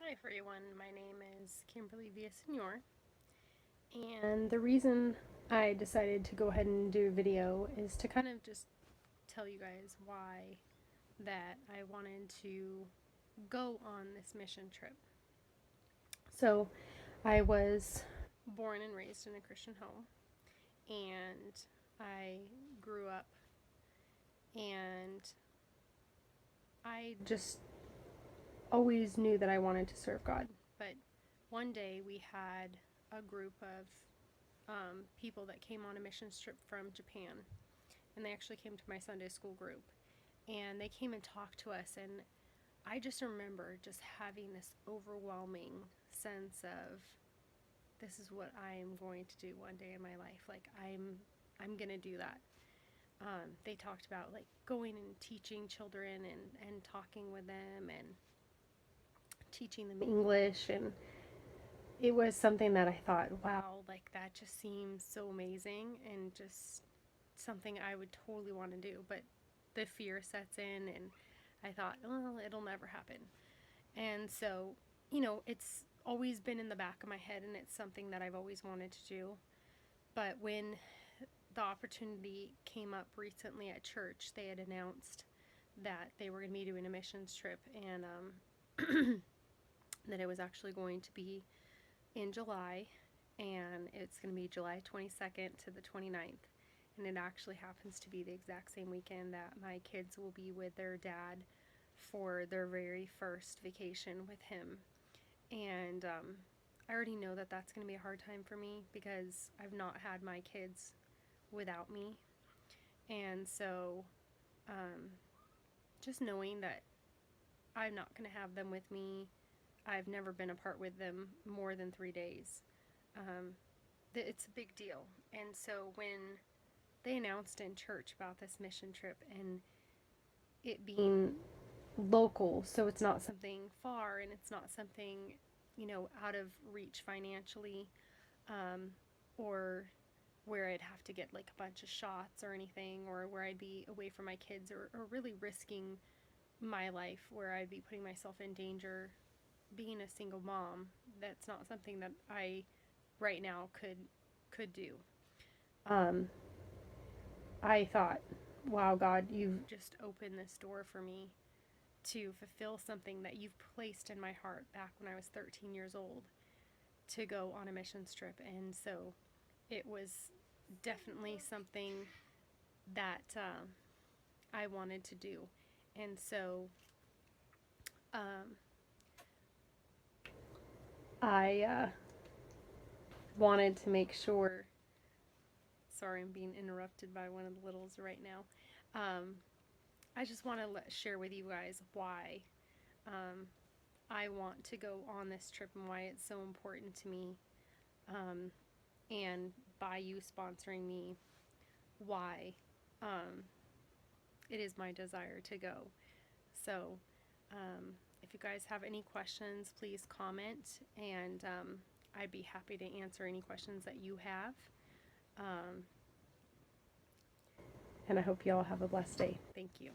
Hi everyone, my name is Kimberly Villasenor, and the reason I decided to go ahead and do a video is to kind of just tell you guys why that I wanted to go on this mission trip. So, I was born and raised in a Christian home, and I grew up, and I just always knew that I wanted to serve God. But one day we had a group of people that came on a mission trip from Japan, and they actually came to my Sunday school group, and they came and talked to us, and I just remember just having this overwhelming sense of this is what I am going to do one day in my life. Like I'm gonna do that. They talked about like going and teaching children and talking with them and teaching them English, and it was something that I thought, wow, like that just seems so amazing and just something I would totally want to do. But the fear sets in, and I thought, well, it'll never happen. And so, it's always been in the back of my head, and it's something that I've always wanted to do. But when the opportunity came up recently at church, they had announced that they were going to be doing a missions trip, and that it was actually going to be in July, and it's going to be July 22nd to the 29th. And it actually happens to be the exact same weekend that my kids will be with their dad for their very first vacation with him. And I already know that that's going to be a hard time for me because I've not had my kids without me. And so just knowing that I'm not going to have them with me, I've never been apart with them more than 3 days. Um, it's a big deal. And so when they announced in church about this mission trip and it being local, so it's not something far and it's not something, out of reach financially, or where I'd have to get like a bunch of shots or anything, or where I'd be away from my kids, or really risking my life where I'd be putting myself in danger being a single mom. That's not something that I right now could do. Um, I thought, wow, God, you've just opened this door for me to fulfill something that you've placed in my heart back when I was 13 years old to go on a mission trip. And so it was definitely something that I wanted to do. And so um, I wanted to make sure. Sorry, I'm being interrupted by one of the littles right now. Um, I just want to share with you guys why um, I want to go on this trip and why it's so important to me. Um, and by you sponsoring me, why it is my desire to go. So, if you guys have any questions, please comment, and I'd be happy to answer any questions that you have. And I hope you all have a blessed day. Thank you.